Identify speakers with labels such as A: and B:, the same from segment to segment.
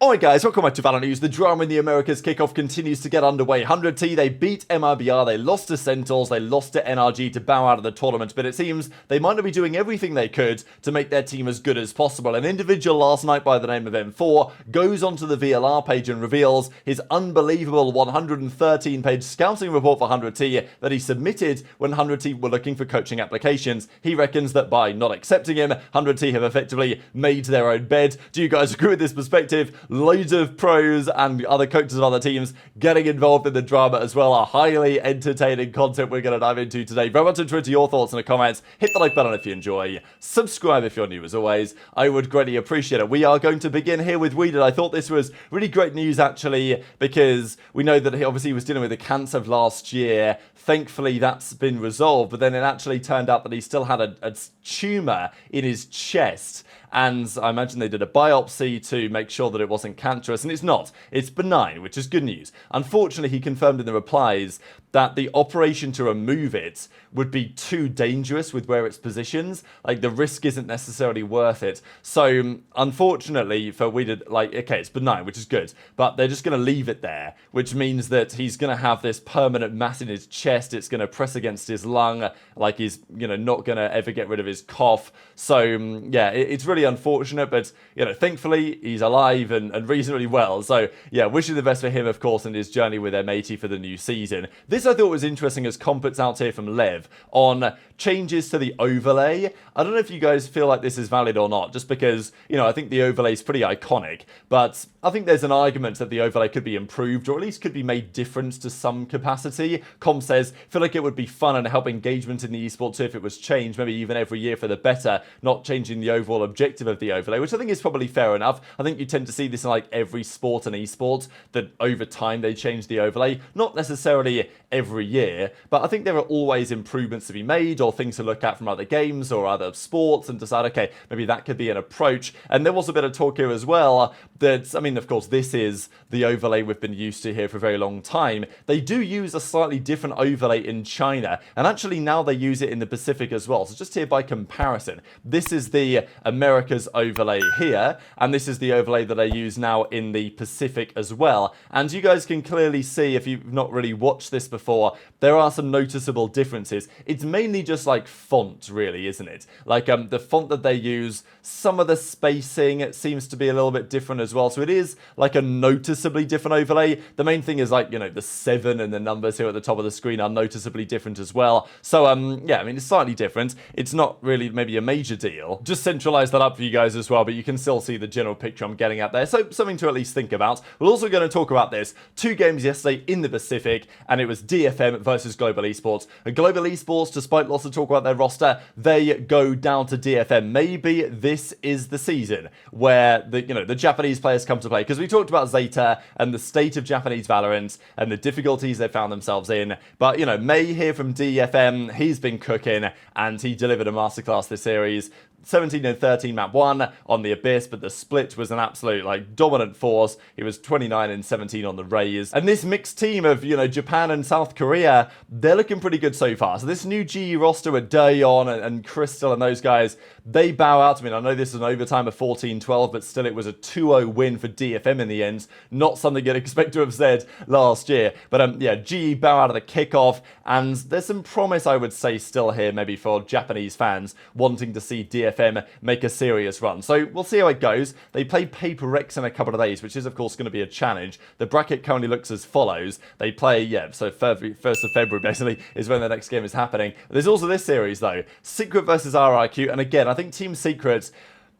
A: Alright guys, welcome back to VALORANT News. The drama in the Americas kickoff continues to get underway. 100T, they beat MRBR, they lost to Sentinels, they lost to NRG to bow out of the tournament, but it seems they might not be doing everything they could to make their team as good as possible. An individual last night by the name of M4 goes onto the VLR page and reveals his unbelievable 113-page scouting report for 100T that he submitted when 100T were looking for coaching applications. He reckons that by not accepting him, 100T have effectively made their own bed. Do you guys agree with this perspective? Loads of pros and other coaches of other teams getting involved in the drama as well. A highly entertaining content we're going to dive into today. Very much into your thoughts in the comments. Hit the like button if you enjoy. Subscribe if you're new as always. I would greatly appreciate it. We are going to begin here with Weeded. I thought this was really great news actually because we know that he obviously was dealing with the cancer last year. Thankfully that's been resolved, but then it actually turned out that he still had a tumour in his chest. And I imagine they did a biopsy to make sure that it wasn't cancerous, and it's not. It's benign, which is good news. Unfortunately, he confirmed in the replies that the operation to remove it would be too dangerous with where it's positioned. Like, the risk isn't necessarily worth it. So, unfortunately, for Weeded, like, okay, it's benign, which is good, but they're just going to leave it there, which means that he's going to have this permanent mass in his chest. It's going to press against his lung, like he's, you know, not going to ever get rid of his cough. So, yeah, it's really unfortunate, but, you know, thankfully, he's alive and reasonably well. So, yeah, wishing the best for him, of course, in his journey with M80 for the new season. This I thought was interesting as Computs out here from Lev on changes to the overlay. I don't know if you guys feel like this is valid or not, just because, you know, I think the overlay is pretty iconic, but I think there's an argument that the overlay could be improved, or at least could be made different to some capacity. Com says, feel like it would be fun and help engagement in the esports too if it was changed, maybe even every year for the better, not changing the overall objective of the overlay, which I think is probably fair enough. I think you tend to see this in like every sport and esports, that over time they change the overlay, not necessarily every year, but I think there are always improvements to be made or things to look at from other games or other sports and decide, okay, maybe that could be an approach. And there was a bit of talk here as well that, I mean, of course, this is the overlay we've been used to here for a very long time. They do use a slightly different overlay in China, and actually now they use it in the Pacific as well. So just here by comparison, this is the Americas overlay here, and this is the overlay that I use now in the Pacific as well. And you guys can clearly see, if you've not really watched this before, there are some noticeable differences. It's mainly just like font, really, isn't it? Like the font that they use, some of the spacing, it seems to be a little bit different as well. So it is like a noticeably different overlay. The main thing is, like, you know, the 7 and the numbers here at the top of the screen are noticeably different as well. So yeah, I mean, it's slightly different. It's not really maybe a major deal. Just centralize that up for you guys as well, but you can still see the general picture I'm getting at there. So something to at least think about. We're also going to talk about this. 2 games yesterday in the Pacific, and it was DFM versus Global Esports. And Global Esports, despite lots of talk about their roster, they go down to DFM. Maybe this is the season where the Japanese players come to play, because we talked about Zeta and the state of Japanese Valorant and the difficulties they found themselves in. But, you know, May here from DFM, he's been cooking and he delivered a masterclass this series. 17 and 13 map 1 on the Abyss, but the split was an absolute, like, dominant force. He was 29 and 17 on the Rays. And this mixed team of, you know, Japan and South Korea, they're looking pretty good so far. So this new GE roster with Daeon and Crystal and those guys, they bow out. I mean, I know this is an overtime of 14-12, but still it was a 2-0 win for DFM in the end. Not something you'd expect to have said last year. But yeah, GE bow out of the kickoff, and there's some promise, I would say, still here maybe for Japanese fans wanting to see DFM make a serious run. So we'll see how it goes. They play Paper Rex in a couple of days, which is of course going to be a challenge. The bracket currently looks as follows. They play, yeah, so 1st of February basically is when the next game is happening. There's also this series though, Secret versus RIQ, and again, I think Team Secret,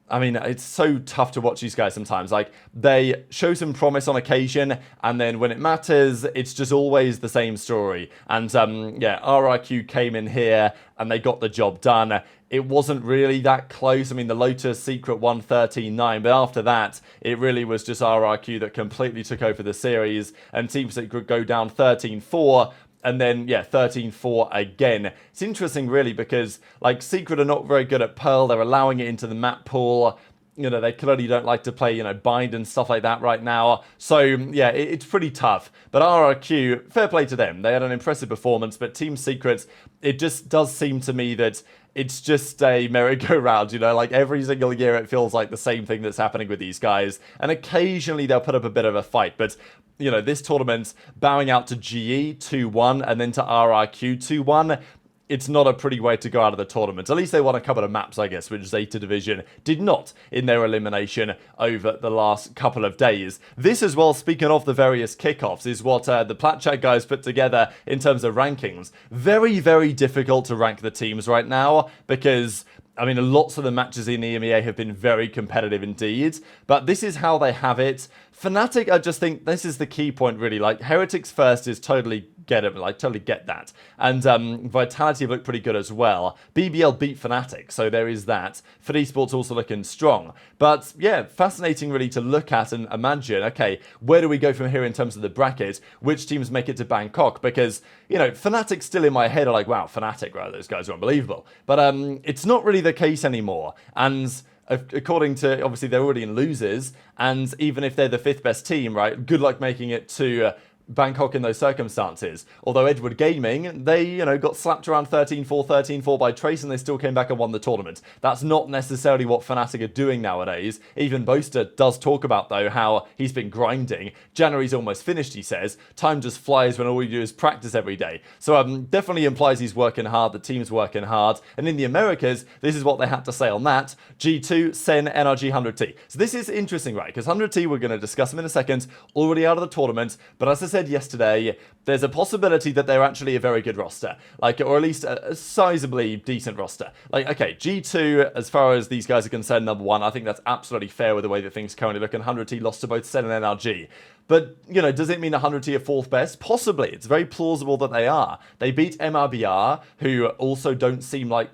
A: I mean, it's so tough to watch these guys sometimes. Like, they show some promise on occasion, and then when it matters, it's just always the same story. And yeah, RIQ came in here, and they got the job done. It wasn't really that close. I mean, the Lotus Secret won 13-9, but after that, it really was just RIQ that completely took over the series, and Team Secret go down 13-4, and then, yeah, 13-4 again. It's interesting, really, because, like, Secret are not very good at Pearl. They're allowing it into the map pool. they clearly don't like to play, bind and stuff like that right now. So, yeah, it's pretty tough. But RRQ, fair play to them. They had an impressive performance, but Team Secrets, it just does seem to me that it's just a merry-go-round, like every single year it feels like the same thing that's happening with these guys. And occasionally they'll put up a bit of a fight, but this tournament, bowing out to GE 2-1 and then to RRQ 2-1, it's not a pretty way to go out of the tournament. At least they won a couple of maps, I guess, which Zeta Division did not in their elimination over the last couple of days. This as well, speaking of the various kickoffs, is what the Plat Chat guys put together in terms of rankings. Very, very difficult to rank the teams right now because lots of the matches in EMEA have been very competitive indeed, but this is how they have it. Fnatic, I just think this is the key point, really. Like, Heretics first is totally totally get that. And Vitality have looked pretty good as well. BBL beat Fnatic, so there is that. For esports also looking strong. But yeah, fascinating really to look at and imagine, okay, where do we go from here in terms of the bracket? Which teams make it to Bangkok? Because, Fnatic's still in my head are like, wow, Fnatic, right, those guys are unbelievable. But it's not really the case anymore. And according to, obviously, they're already in losers, and even if they're the 5th best team, right, good luck making it to Bangkok in those circumstances. Although Edward Gaming, they, got slapped around 13-4, 13-4 by Trace, and they still came back and won the tournament. That's not necessarily what Fnatic are doing nowadays. Even Boaster does talk about, though, how he's been grinding. January's almost finished, he says. Time just flies when all you do is practice every day. So definitely implies he's working hard, the team's working hard. And in the Americas, this is what they had to say on that. G2, Sen, NRG, 100T. So this is interesting, right? Because 100T, we're going to discuss them in a second, already out of the tournament. But as I said yesterday, there's a possibility that they're actually a very good roster, or at least a sizably decent roster. Okay, G2, as far as these guys are concerned, number one, I think that's absolutely fair with the way that things currently look, and 100T lost to both Sen and NRG. But, does it mean 100T are 4th best? Possibly. It's very plausible that they are. They beat MRBR, who also don't seem like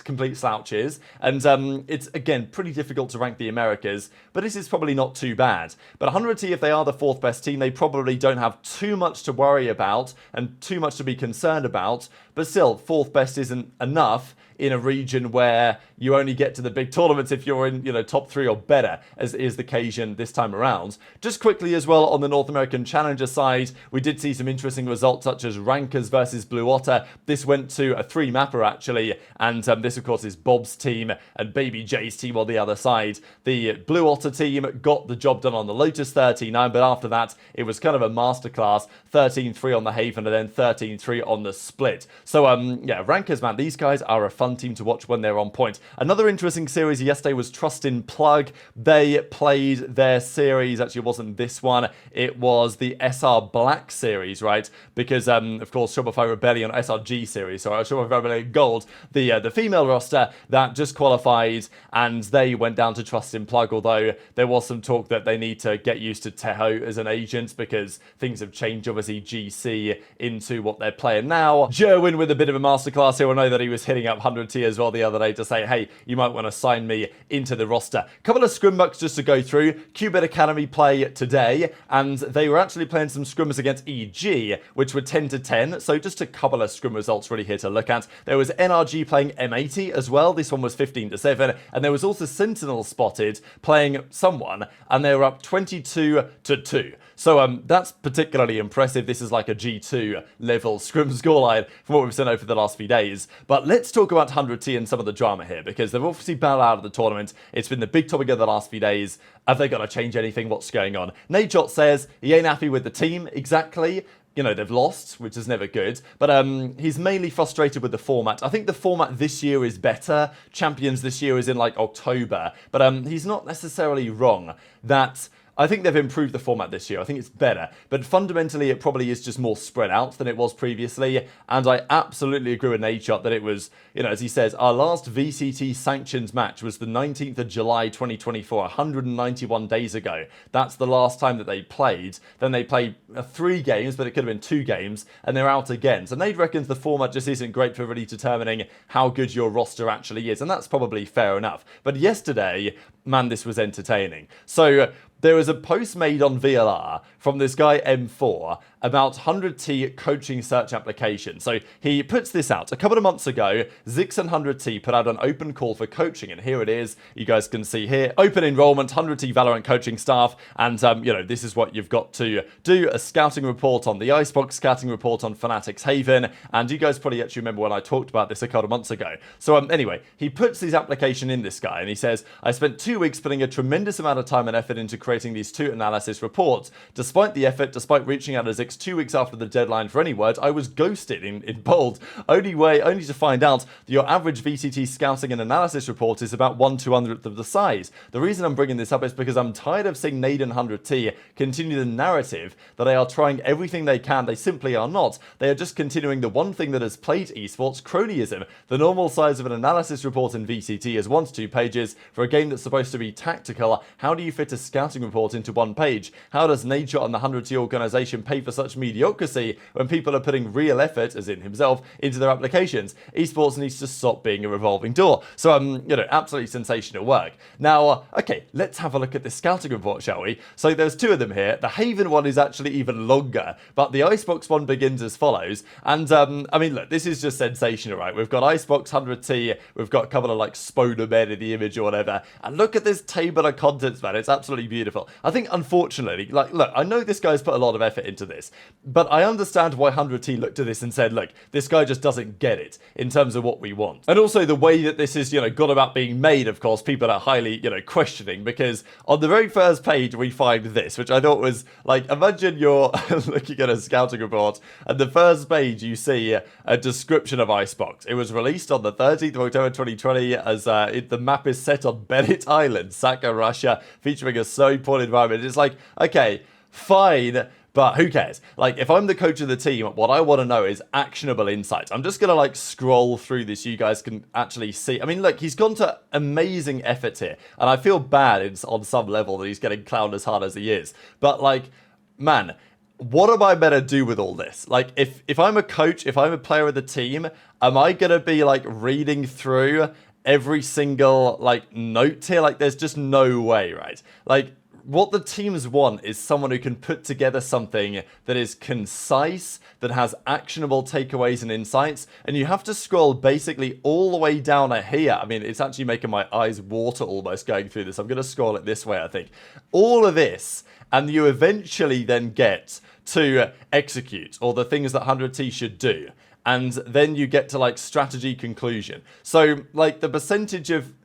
A: complete slouches, and it's again pretty difficult to rank the Americas, but this is probably not too bad. But 100T, if they are the 4th best team, they probably don't have too much to worry about and too much to be concerned about, but still, 4th best isn't enough in a region where you only get to the big tournaments if you're in, top 3 or better, as is the occasion this time around. Just quickly as well, on the North American Challenger side, we did see some interesting results, such as Rankers versus Blue Otter. This went to a 3-mapper, actually, and this, of course, is Bob's team and Baby J's team on the other side. The Blue Otter team got the job done on the Lotus 39, but after that, it was kind of a masterclass, 13-3 on the Haven and then 13-3 on the Split. So, yeah, Rankers, man, these guys are a fun team to watch when they're on point. Another interesting series yesterday was Trust in Plug. They played their series, actually it wasn't this one, it was the SR Black series, right? Because, of course, Shopify Rebellion, SRG series, sorry, Shopify Rebellion Gold, the female roster that just qualified, and they went down to Trust in Plug, although there was some talk that they need to get used to Teho as an agent because things have changed, obviously, GC into what they're playing now. Jerwin with a bit of a masterclass here. I know that he was hitting up 100T as well the other day to say, hey, you might want to sign me into the roster. Couple of scrim bucks just to go through. Qubit Academy play today, and they were actually playing some scrimmers against EG, which were 10-10, so just a couple of scrim results really here to look at. There was NRG playing M80 as well. This one was 15-7, and there was also Sentinels spotted playing someone, and they were up 22-2. So that's particularly impressive. This is like a G2 level scrim scoreline from what we've seen over the last few days. But let's talk about 100T and some of the drama here, because they've obviously bowed out of the tournament. It's been the big topic of the last few days. Have they got to change anything? What's going on? Nadeshot says he ain't happy with the team exactly. They've lost, which is never good. But he's mainly frustrated with the format. I think the format this year is better. Champions this year is in October. But he's not necessarily wrong that I think they've improved the format this year. I think it's better. But fundamentally, it probably is just more spread out than it was previously. And I absolutely agree with Nadeshot that it was, as he says, our last VCT sanctions match was the 19th of July 2024, 191 days ago. That's the last time that they played. Then they played 3 games, but it could have been 2 games, and they're out again. So Nade reckons the format just isn't great for really determining how good your roster actually is. And that's probably fair enough. But yesterday, man, this was entertaining. So there was a post made on VLR from this guy M4 about 100T coaching search application. So he puts this out. A couple of months ago, Zix and 100T put out an open call for coaching, and here it is. You guys can see here, open enrollment, 100T Valorant coaching staff, and you know, this is what you've got to do: a scouting report on the Icebox, scouting report on Fanatics Haven, and you guys probably actually remember when I talked about this a couple of months ago. So anyway, he puts his application in, this guy, and he says, I spent 2 weeks putting a tremendous amount of time and effort into creating these 2 analysis reports. Despite the effort, despite reaching out to Zix 2 weeks after the deadline for any words, I was ghosted in bold. Only to find out that your average VCT scouting and analysis report is about 1/200th of the size. The reason I'm bringing this up is because I'm tired of seeing Nade and 100T continue the narrative that they are trying everything they can. They simply are not. They are just continuing the one thing that has plagued esports: cronyism. The normal size of an analysis report in VCT is 1 to 2 pages. For a game that's supposed to be tactical, how do you fit a scouting report into 1 page? How does Nadeshot and the 100T organization pay for such mediocrity when people are putting real effort, as in himself, into their applications? Esports needs to stop being a revolving door. So, you know, absolutely sensational work. Now, okay, let's have a look at this scouting report, shall we? So there's 2 of them here. The Haven one is actually even longer, but the Icebox one begins as follows. And, I mean, look, this is just sensational, right? We've got Icebox, 100T, we've got a couple of, like, Spoder men in the image or whatever, and look at this table of contents, man. It's absolutely beautiful. I think, unfortunately, like, look, I know this guy's put a lot of effort into this, but I understand why 100T looked at this and said, look, this guy just doesn't get it in terms of what we want. And also the way that this is, you know, gone about being made, of course, people are highly, you know, questioning, because on the very first page we find this, which I thought was, like, imagine you're looking at a scouting report, and the first page you see a description of Icebox. It was released on the 13th of October 2020 as the map is set on Bennett Island, Saka, Russia, featuring a snow-porn environment. It's like, okay, fine, but who cares? Like, if I'm the coach of the team, what I want to know is actionable insights. I'm just going to, like, scroll through this so you guys can actually see. I mean, look, he's gone to amazing effort here, and I feel bad on some level that he's getting clowned as hard as he is. But, like, man, what am I meant to do with all this? Like, if I'm a coach, if I'm a player of the team, am I going to be, like, reading through every single, like, note here? Like, there's just no way, right? Like, what the teams want is someone who can put together something that is concise, that has actionable takeaways and insights, and you have to scroll basically all the way down here. I mean, it's actually making my eyes water almost going through this. I'm going to scroll it this way, I think. All of this, and you eventually then get to execute, or the things that 100T should do. And then you get to, like, strategy conclusion. So, like, the percentage of...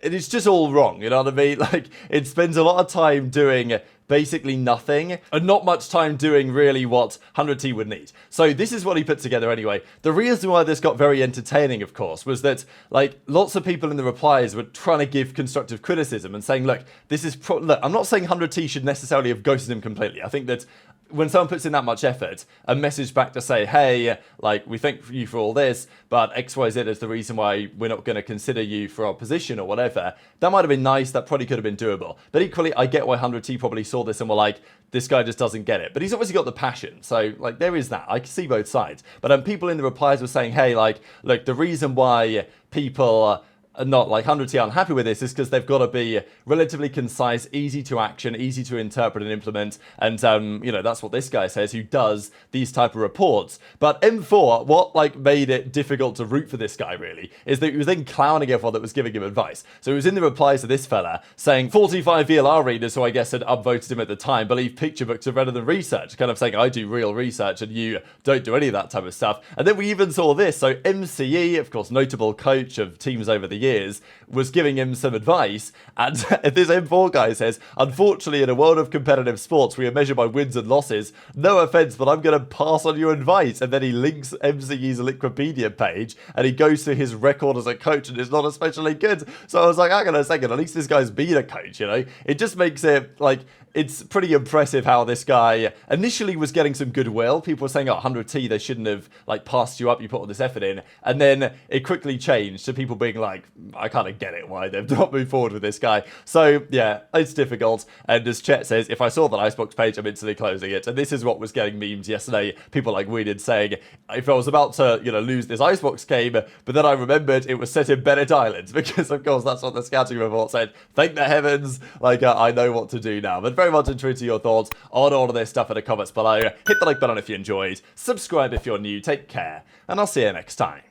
A: It's just all wrong, you know what I mean? Like, it spends a lot of time doing basically nothing, and not much time doing really what 100T would need. So this is what he put together anyway. The reason why this got very entertaining, of course, was that, like, lots of people in the replies were trying to give constructive criticism and saying, look, this is... look, I'm not saying 100T should necessarily have ghosted him completely. I think that when someone puts in that much effort, a message back to say, hey, like, we thank you for all this, but XYZ is the reason why we're not going to consider you for our position or whatever, that might have been nice, that probably could have been doable. But equally, I get why 100T probably saw this and were like, this guy just doesn't get it. But he's obviously got the passion, so, like, there is that. I can see both sides. But people in the replies were saying, hey, like, look, the reason why people... not like 100T aren't happy with this is because they've got to be relatively concise, easy to action, easy to interpret and implement, and you know, that's what this guy says, who does these type of reports. But M4, what, like, made it difficult to root for this guy really is that he was then clowning everyone that was giving him advice. So he was in the replies to this fella saying 45 VLR readers, who I guess had upvoted him at the time, believe picture books are better than research, kind of saying I do real research and you don't do any of that type of stuff. And then we even saw this. So MCE, of course, notable coach of teams over the years, was giving him some advice, and this M4 guy says, unfortunately, in a world of competitive sports, we are measured by wins and losses. No offense, but I'm going to pass on your advice. And then he links MCE's Wikipedia page, and he goes to his record as a coach, and it's not especially good. So I was like, hang on a second, at least this guy's been a coach, you know? It just makes it, like, it's pretty impressive how this guy initially was getting some goodwill. People were saying, oh, 100T, they shouldn't have, like, passed you up, you put all this effort in. And then it quickly changed to people being like, I kind of get it why they've not moved forward with this guy. So, yeah, it's difficult. And as Chet says, if I saw that Icebox page, I'm instantly closing it. And this is what was getting memes yesterday. People like we did saying, if I was about to, you know, lose this Icebox game, but then I remembered it was set in Bennett Island, because, of course, that's what the scouting report said. Thank the heavens, like, I know what to do now. But very much intrigued to your thoughts on all of this stuff in the comments below. Hit the like button if you enjoyed, subscribe if you're new, take care, and I'll see you next time.